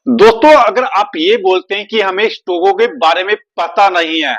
दोस्तों, अगर आप ये बोलते हैं कि हमें स्टोकों के बारे में पता नहीं है,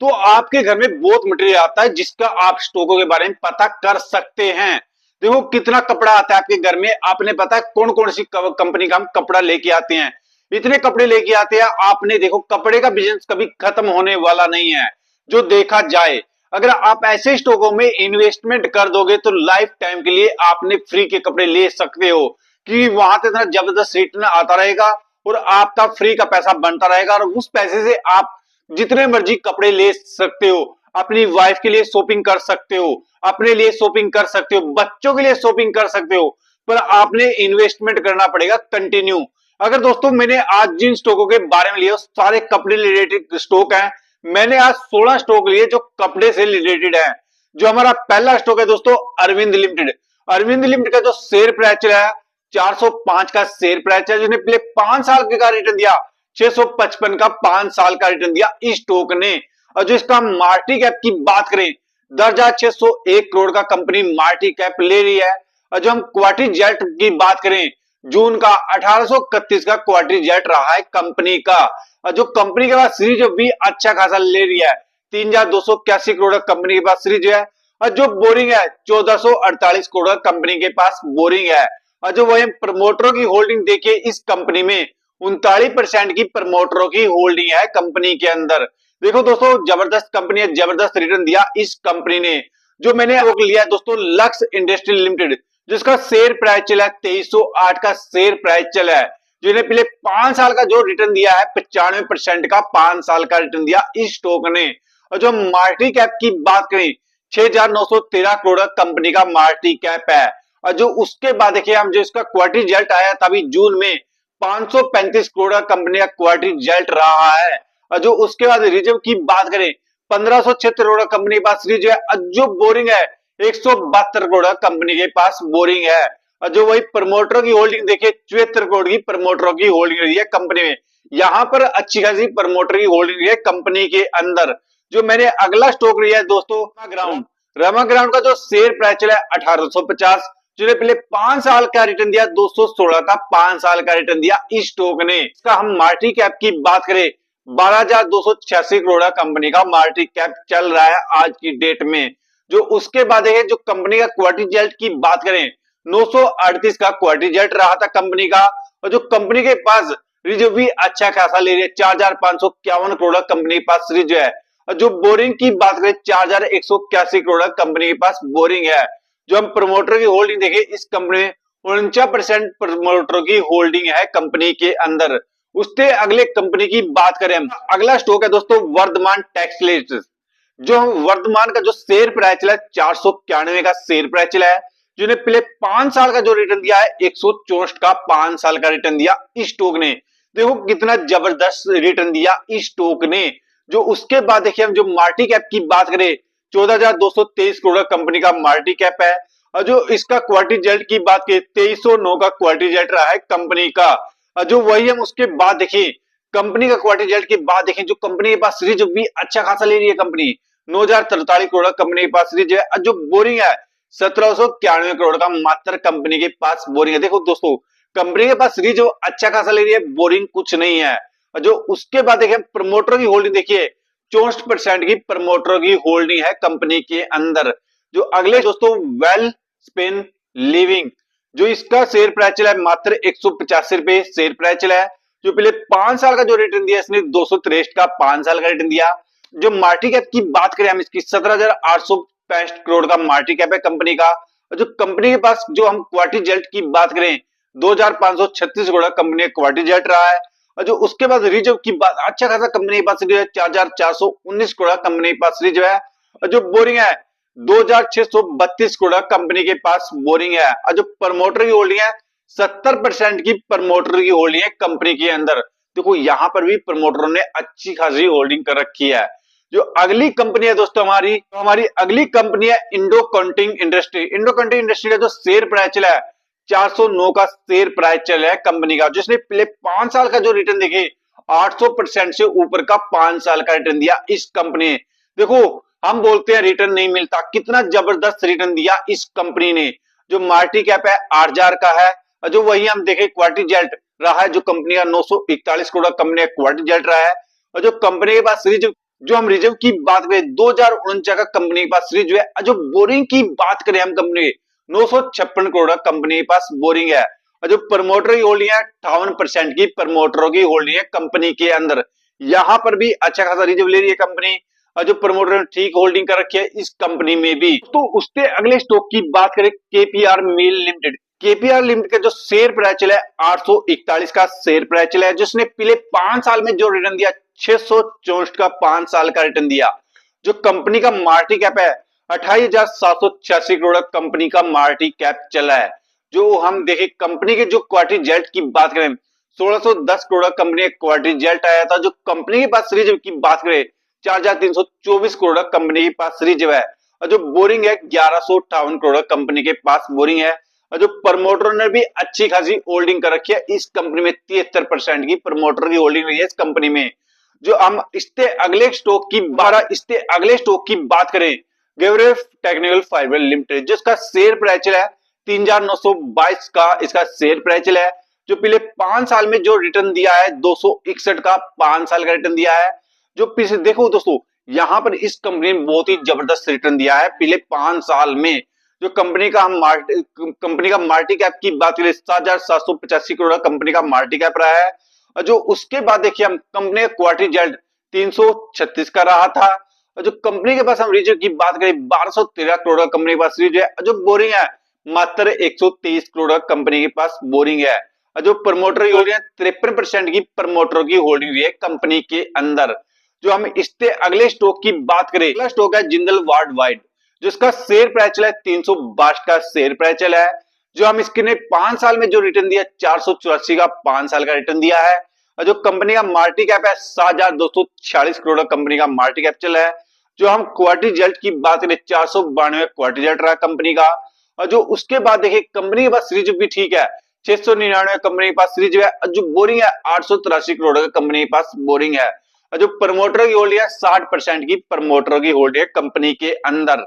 तो आपके घर में बहुत मटेरियल आता है जिसका आप स्टोकों के बारे में पता कर सकते हैं। देखो कितना कपड़ा आता है आपके घर में, आपने पता है कौन कौन सी कंपनी का हम कपड़ा लेके आते हैं। इतने कपड़े लेके आते हैं, आपने देखो कपड़े का बिजनेस कभी खत्म होने वाला नहीं है। जो देखा जाए, अगर आप ऐसे स्टोकों में इन्वेस्टमेंट कर दोगे तो लाइफ टाइम के लिए आपने फ्री के कपड़े ले सकते हो, कि वहां से इतना जबरदस्त रिटर्न आता रहेगा और आपका फ्री का पैसा बनता रहेगा, और उस पैसे से आप जितने मर्जी कपड़े ले सकते हो। अपनी वाइफ के लिए शॉपिंग कर सकते हो, अपने लिए शॉपिंग कर सकते हो, बच्चों के लिए शॉपिंग कर सकते हो। पर आपने इन्वेस्टमेंट करना पड़ेगा कंटिन्यू। अगर दोस्तों मैंने आज जिन स्टॉकों के बारे में लिया सारे कपड़े रिलेटेड स्टॉक हैं। मैंने आज 16 स्टॉक लिए जो कपड़े से रिलेटेड है। जो हमारा पहला स्टॉक है दोस्तों, अरविंद लिमिटेड। अरविंद लिमिटेड का जो शेयर प्राइस चला है 405 का शेयर प्राइस है, जिसने पिछले 5 साल का रिटर्न दिया 655 का 5 साल का रिटर्न दिया इस स्टॉक ने। और जो इसका मार्केट कैप की बात करें, 10,601 करोड़ का कंपनी मार्केट कैप ले रही है। और जो हम क्वार्टरी रिजल्ट की बात करें, जून का 1831 का क्वार्टरी रिजल्ट रहा है कंपनी का। और जो कंपनी के पास सीरीज भी अच्छा खासा ले रही है, 3,281 करोड़ कंपनी के पास सीरीज है। और जो बोरिंग है 1,448 करोड़ कंपनी के पास बोरिंग है। और जो वही प्रमोटरों की होल्डिंग देखिए, इस कंपनी में 39% की प्रमोटरों की होल्डिंग है कंपनी के अंदर। देखो दोस्तों, जबरदस्त कंपनी है, जबरदस्त रिटर्न दिया इस कंपनी ने। जो मैंने लिया है दोस्तों, लक्स इंडस्ट्री लिमिटेड, जिसका शेयर प्राइस चला है 2308 का शेयर प्राइस चला है। जिन्हें पिछले 5 साल का जो रिटर्न दिया है 95% का 5 साल का रिटर्न दिया इस स्टॉक ने। और जो मार्केट कैप की बात करें, 6,913 करोड़ कंपनी का मार्केट कैप है। और जो उसके बाद देखिए, हम जो इसका क्वार्टरी रिजल्ट आया तभी जून में 535 करोड़ का कंपनी का क्वार्टरी रिजल्ट रहा है। और जो उसके बाद रिजर्व की बात करें, 1576 करोड़ कंपनी के पास रिजर्व है। और जो बोरिंग है 172 करोड़ कंपनी के पास बोरिंग है। और जो वही प्रमोटरों की होल्डिंग देखिए, 74 करोड़ की प्रमोटरों की होल्डिंग रही है कंपनी में। यहां पर अच्छी खासी प्रमोटर की होल्डिंग रही है कंपनी के अंदर। जो मैंने अगला स्टॉक लिया है दोस्तों, ग्राउंड। रमा ग्राउंड का जो शेयर प्राइस चला है 1850, जिन्हें पहले 5 साल का रिटर्न दिया 216 का 5 साल का रिटर्न दिया इस स्टॉक ने। इसका हम मार्केट कैप की बात करें, 12,286 करोड़ कंपनी का मार्केट कैप चल रहा है आज की डेट में। जो उसके बाद है, जो कंपनी का क्वार्टरी रिजल्ट की बात करें, 938 का क्वार्टरी रिजल्ट रहा था कंपनी का। और जो कंपनी के पास रिजर्व भी अच्छा खासा ले रही है, 4,551 करोड़ कंपनी के पास रिजर्व है। और जो बोरिंग की बात करें, 4,181 करोड़ कंपनी के पास बोरिंग है। जो हम प्रमोटर की होल्डिंग देखें, इस कंपनी में 49% प्रमोटर की होल्डिंग है कंपनी के अंदर। उससे अगले कंपनी की बात करें, हम अगला स्टॉक है दोस्तों, वर्धमान टेक्सटाइल्स। जो वर्धमान का जो शेयर प्राइस चला है 491 का शेयर प्राइस चला है, जिन्हें पिछले 5 साल का जो रिटर्न दिया है 164 का 5 साल का रिटर्न दिया इस स्टॉक ने। देखो कितना जबरदस्त रिटर्न दिया इस स्टॉक ने। जो उसके बाद देखिए, हम जो मार्केट कैप की बात करें, 14,223 करोड़ कंपनी का मार्केट कैप है। और जो इसका क्वार्टरी रिजल्ट की बात करें, 2309 का क्वार्टरी रिजल्ट रहा है कंपनी का। और जो वही हम उसके बाद देखें, कंपनी का क्वार्टरी रिजल्ट की बात देखें, जो कंपनी के पास रिजर्व भी अच्छा खासा ले रही है कंपनी, 9,043 करोड़ कंपनी के पास रिजर्व है। और जो बोरिंग है 1,791 करोड़ का मात्र कंपनी के पास बोरिंग है। देखो दोस्तों, कंपनी के पास रिजर्व अच्छा खासा ले रही है, बोरिंग कुछ नहीं है। और जो उसके बाद देखिए, प्रमोटर की होल्डिंग देखिए, 64% की प्रमोटर की होल्डिंग है कंपनी के अंदर। जो अगले दोस्तों, वेल स्पेन लिविंग, जो इसका शेयर प्राइस चला है मात्र 185 रुपए शेयर प्राइस चला है। जो पहले 5 साल का जो रिटर्न दिया, इसने 263 का 5 साल का रिटर्न दिया। जो मार्केट कैप की बात करें हम, इसकी 17,865 करोड़ का मार्केट कैप है कंपनी का। और जो कंपनी के पास जो हम क्वार्टरी रिजल्ट की बात करें, 2,536 करोड़ कंपनी का क्वार्टरी रिजल्ट रहा है। और जो उसके बाद रिजर्व की बात, अच्छा खासा कंपनी के पास रिजर्व है, 4,419 करोड़ कंपनी के पास रिजर्व है। और जो बोरिंग है 2,632 करोड़ कंपनी के पास बोरिंग है। और जो प्रमोटर की होल्डिंग है, 70% की प्रमोटर की होल्डिंग है कंपनी के अंदर। देखो यहां पर भी प्रमोटरों ने अच्छी खासी होल्डिंग कर रखी है। जो अगली कंपनी है दोस्तों, हमारी अगली कंपनी है इंडो कंटिंग इंडस्ट्री। इंडो कंटिंग इंडस्ट्री का जो शेयर प्राइस चला है, 409 का शेयर प्राइस चला है कंपनी का, जिसने पिछले 5 साल का जो रिटर्न देखे, 800% से ऊपर का 5 साल का रिटर्न दिया इस कंपनी ने। देखो हम बोलते हैं रिटर्न नहीं मिलता, कितना जबरदस्त रिटर्न दिया इस कंपनी ने। जो मार्केट कैप है 8,000 का है। और जो वही हम देखें क्वार्टरी रिजल्ट रहा है, जो कंपनी का 941 करोड़ का कंपनी का क्वार्टर रिजल्ट रहा है। और जो कंपनी के पास रिजर्व, जो हम रिजर्व की बात करें 2049 का कंपनी के पास रिजर्व है। जो बोरिंग की बात करें हम कंपनी 956 करोड़ का कंपनी के पास बोरिंग है। और जो प्रमोटर की होल्डिंग है 58% की प्रमोटरों की होल्डिंग है कंपनी के अंदर। यहाँ पर भी अच्छा खासा रिजर्व ले रही है कंपनी, और जो प्रमोटर ने ठीक होल्डिंग कर रखी है इस कंपनी में भी। तो उसके अगले स्टॉक की बात करें KPR mill limited. KPR limited का जो शेयर प्राइस चला है 841 का शेयर प्राइस चला है, जिसने पिछले 5 साल में जो रिटर्न दिया 664 का 5 साल का रिटर्न दिया। जो कंपनी का मार्केट कैप है 28,786 करोड़ कंपनी का मार्केट कैप चला है। जो हम देखें कंपनी के जो क्वार्टर रिजल्ट की बात करें 1610 करोड़ कंपनी का क्वार्टर रिजल्ट आया था। जो कंपनी के पास रिजर्व की बात करें 4,324 करोड़ कंपनी के पास रिजर्व है। और जो बोरिंग है 1158 करोड़ कंपनी के पास बोरिंग है। और जो प्रमोटर ने भी अच्छी खासी होल्डिंग कर रखी है इस कंपनी में, 73% की प्रमोटर की होल्डिंग हुई है इस कंपनी में। जो हम इसके अगले स्टॉक की बात करें गेवरेफ टेक्निकल फाइबर लिमिटेड, जिसका शेयर प्राइस है 3,922 का इसका शेयर प्राइस है। जो पिछले 5 साल में जो रिटर्न दिया है 261 का 5 साल का रिटर्न दिया है। जो पिछले देखो दोस्तों यहाँ पर इस कंपनी ने बहुत ही जबरदस्त रिटर्न दिया है पिछले 5 साल में। जो कंपनी का मार्केट कैप की बात करें 7,785 करोड़ कंपनी का मार्केट कैप रहा है। और जो उसके बाद देखिए हम कंपनी का क्वार्टर रिजल्ट 336 का रहा था। और जो कंपनी के पास हम रिजर्व की बात करें 1213 करोड़ का कंपनी के पास रिजर्व है। और जो बोरिंग है मात्र 123 करोड़ का कंपनी के पास बोरिंग है। और जो प्रमोटर की होल्डिंग 53% की प्रमोटर की होल्डिंग हुई है कंपनी के अंदर। जो हम इसके अगले स्टॉक की बात करें, अगला स्टॉक है जिंदल वर्ल्ड वाइड, जिसका शेयर प्राइस चला है 362 का शेयर प्राइस चला है। जो हम इसके 5 साल में जो रिटर्न दिया 484 का 5 साल का रिटर्न दिया है। और जो कंपनी का मार्केट कैप है 7,246 करोड़ का कंपनी का मार्केट कैप चला है। जो हम क्वार्टर रिजल्ट की बात करें 492 क्वार्टर रिजल्ट रहा कंपनी का। और जो उसके बाद देखिए कंपनी के पास रिजर्व भी ठीक है 699 कंपनी के पास रिजर्व है। और जो बोरिंग है 883 करोड़ का कंपनी के पास बोरिंग है। और जो प्रमोटर की होल्डिंग है 60% की प्रमोटर की होल्डिंग है कंपनी के अंदर।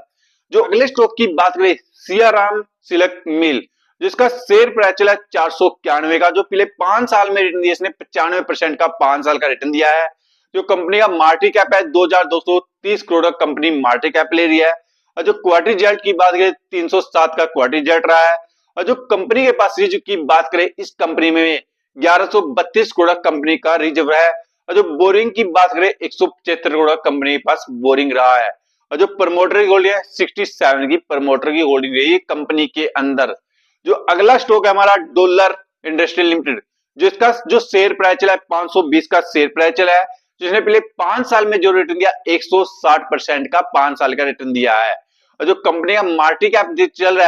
जो अगले स्टॉक की बात करें सियाराम सिल्क मिल, जिसका शेयर प्राइस चला 491 का। जो पिछले 5 साल में रिटर्न दिया इसने 95% का 5 साल का रिटर्न दिया है। जो कंपनी का मार्केट कैप है 2,230 करोड़ का कंपनी मार्केट कैप ले रही है। और जो क्वार्टर रिजल्ट की बात करें 307 का क्वार्टर रिजल्ट रहा है। और जो कंपनी के पास रिजर्व की बात करें इस कंपनी में 1132 करोड़ कंपनी का रिजर्व है। और जो बोरिंग की बात करें 175 करोड़ कंपनी के पास बोरिंग रहा है। और जो प्रमोटर की होल्डिंग है 67 की प्रमोटर की होल्डिंग रही है कंपनी के अंदर। जो अगला स्टॉक है हमारा डॉलर इंडस्ट्रियल लिमिटेड, जिसका जो शेयर प्राइस चला है 520 का शेयर प्राइस चला है। जिसने पहले 5 साल में जो रिटर्न दिया 160% का 5 साल का रिटर्न दिया है। और जो कंपनी का मार्केट कैप चल रहा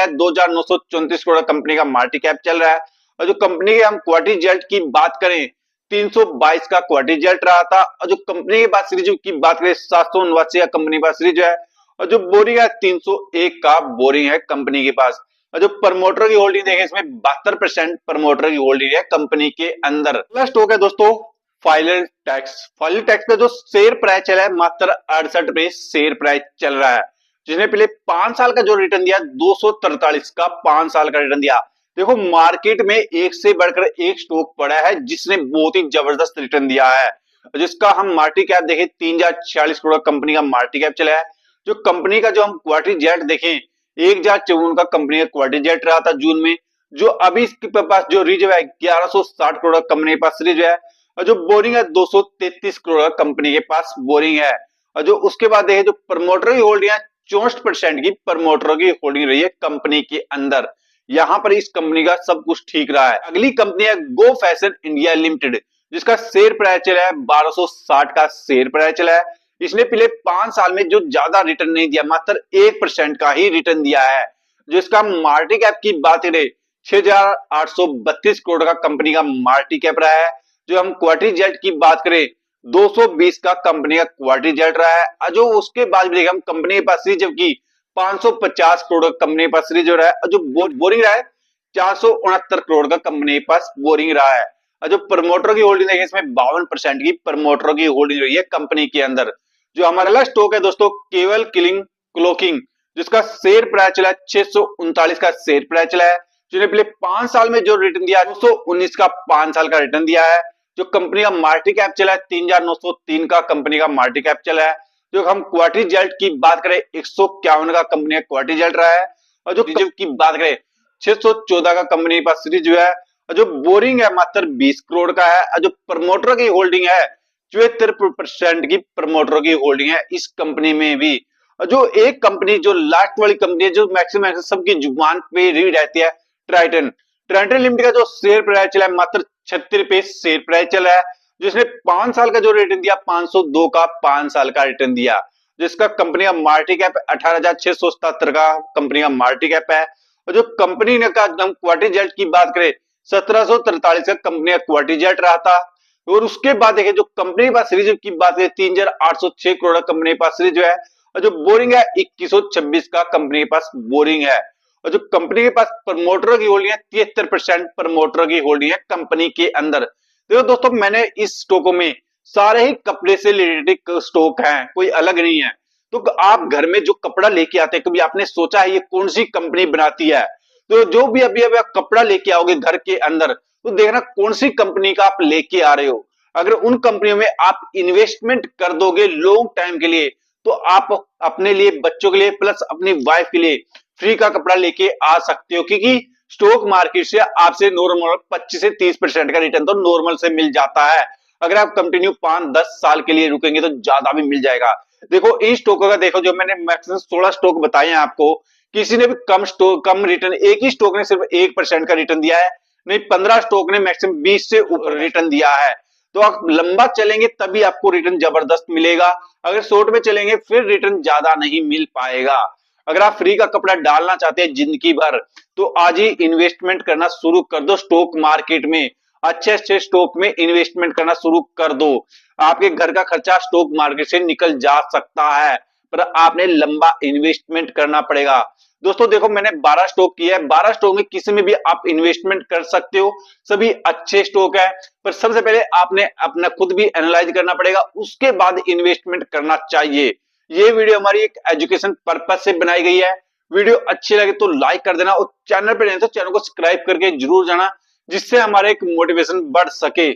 है 2,934 करोड़ कंपनी का मार्केट कैप चल रहा है। और जो कंपनी के हम क्वार्टर रिजल्ट की बात करें 322 का क्वार्टर रिजल्ट रहा था। और जो कंपनी के पास रिजर्व की बात करें 779 का कंपनी के पास रिजर्व है। और जो बोरिंग है 301 का बोरिंग है कंपनी के पास। और जो प्रमोटर की होल्डिंग देखें इसमें 72% प्रमोटर की होल्डिंग है कंपनी के अंदर। अगला स्टॉक है दोस्तों फाइलर टैक्स। फाइलर टैक्स का जो शेयर प्राइस चला है मात्र 68 पे शेयर प्राइस चल रहा है। जिसने पहले 5 साल का जो रिटर्न दिया 243 का 5 साल का रिटर्न दिया। देखो मार्केट में एक से बढ़कर एक स्टॉक पड़ा है जिसने बहुत ही जबरदस्त रिटर्न दिया है। जिसका हम मार्केट कैप देखें 3,046 करोड़ कंपनी का मार्केट कैप चला है। जो कंपनी का जो हम क्वार्टर रिजल्ट देखें 1,054 का कंपनी का क्वार्टर रिजल्ट रहा था जून में। जो अभी इसके पास जो रिजर्व है 1160 करोड़ कंपनी के पास रिजर्व है। और जो बोरिंग है 233 करोड़ कंपनी के पास बोरिंग है। और जो उसके बाद देखें जो प्रमोटर की होल्डिंग है 64% की प्रमोटर की होल्डिंग रही है कंपनी के अंदर। यहाँ पर इस कंपनी का सब कुछ ठीक रहा है। अगली कंपनी है गो फैशन इंडिया लिमिटेड, जिसका शेयर प्राइस चला है 1260 का शेयर प्राइस चला है। इसने पिछले 5 साल में जो ज्यादा रिटर्न नहीं दिया मात्र 1% का ही रिटर्न दिया है। जिसका मार्केट कैप की बात करें 6,832 करोड़ का कंपनी का मार्केट कैप रहा है। जो हम क्वार्टर रिजल्ट की बात करें 220 का कंपनी का क्वार्टर रिजल्ट रहा है। जो उसके बाद भी हम कंपनी के पास रिजर्व की 550 करोड़ कंपनी के पास रिजर्व है। जो बोरिंग रहा है 469 करोड़ का कंपनी के पास बोरिंग रहा है। और जो प्रमोटर की होल्डिंग है इसमें 52% की प्रमोटर की होल्डिंग रही है कंपनी के अंदर। जो हमारा अगला स्टॉक है दोस्तों केवल किलिंग क्लोकिंग, जिसका शेयर प्राइस चला 639 का शेयर प्राइस चला है। जिन्हें पिछले 5 साल में जो रिटर्न दिया 219 का 5 साल का रिटर्न दिया है। जो कंपनी का मार्केट कैप चला है 3903 का कंपनी का मार्केट कैप चला है। जो हम क्वार्टरली रिजल्ट की बात करें 151 का कंपनी का क्वार्टरली रिजल्ट रहा है। और जो की बात करें 614 का कंपनी के पास सीरीज जो है। और जो बोरिंग है मात्र 20 करोड़ का है। और जो प्रमोटर की होल्डिंग है 74% की प्रमोटरों की होल्डिंग है इस कंपनी में भी। और जो एक कंपनी जो लास्ट वाली कंपनी है जो मैक्सिमम सबकी जुबान पे रीड रहती है ट्राइटन। ट्राइटन लिमिटेड का जो शेयर प्राइस चला है मात्र 36 रुपए शेयर प्राइस चला है। जिसने 5 साल का जो रिटर्न दिया 502 का 5 साल का रिटर्न दिया। जिसका कंपनी का मार्केट कैप 18,677 का कंपनी का मार्केट कैप है। और जो कंपनी ने का क्वार्टर रिजल्ट की बात करें 1743 का कंपनी का क्वार्टर रिजल्ट रहा था। और उसके बाद देखिए जो कंपनी के पास सीरीज की बात करें 3806 करोड़ का कंपनी के पास सीरीज जो है। और जो बोरिंग है 2126 का कंपनी के पास बोरिंग है। और जो कंपनी के पास प्रमोटर की होल्डिंग है 73% प्रमोटर की होल्डिंग है कंपनी के अंदर। देखो दोस्तों मैंने इस स्टॉकों में सारे ही कपड़े से रिलेटेड स्टॉक हैं, कोई अलग नहीं है। तो आप घर में जो कपड़ा लेके आते हैं कभी आपने सोचा है ये कौन सी कंपनी बनाती है? तो जो भी अभी अभी आप कपड़ा लेके आओगे घर के अंदर तो देखना कौन सी कंपनी का आप लेके आ रहे हो। अगर उन कंपनियों में आप इन्वेस्टमेंट कर दोगे लॉन्ग टाइम के लिए तो आप अपने लिए बच्चों के लिए प्लस अपनी वाइफ के लिए फ्री का कपड़ा लेके आ सकते हो। क्योंकि स्टॉक मार्केट से आपसे नॉर्मल 25 से 30% का रिटर्न तो नॉर्मल से मिल जाता है। अगर आप कंटिन्यू 5-10 साल के लिए रुकेंगे तो ज्यादा भी मिल जाएगा। देखो इन स्टॉकों का देखो जो मैंने मैक्सिमम 16 स्टॉक बताए हैं आपको किसी ने भी कम रिटर्न एक ही स्टॉक ने सिर्फ 1% का रिटर्न दिया है। नहीं 15 स्टॉक ने मैक्सिमम 20 से ऊपर रिटर्न दिया है। तो आप लंबा चलेंगे तभी आपको रिटर्न जबरदस्त मिलेगा। अगर शॉर्ट में चलेंगे फिर रिटर्न ज्यादा नहीं मिल पाएगा। अगर आप फ्री का कपड़ा डालना चाहते हैं जिंदगी भर तो आज ही इन्वेस्टमेंट करना शुरू कर दो स्टॉक मार्केट में। अच्छे अच्छे स्टॉक में इन्वेस्टमेंट करना शुरू कर दो। आपके घर का खर्चा स्टॉक मार्केट से निकल जा सकता है पर आपने लंबा इन्वेस्टमेंट करना पड़ेगा। दोस्तों देखो मैंने 12 स्टॉक किया है। 12 स्टॉक में किसी में भी आप इन्वेस्टमेंट कर सकते हो। सभी अच्छे स्टॉक है पर सबसे पहले आपने अपना खुद भी एनालाइज करना पड़ेगा उसके बाद इन्वेस्टमेंट करना चाहिए। ये वीडियो हमारी एक एजुकेशन पर्पज से बनाई गई है। वीडियो अच्छी लगे तो लाइक कर देना और चैनल पर नहीं तो चैनल को सब्सक्राइब करके जरूर जाना जिससे हमारे एक मोटिवेशन बढ़ सके।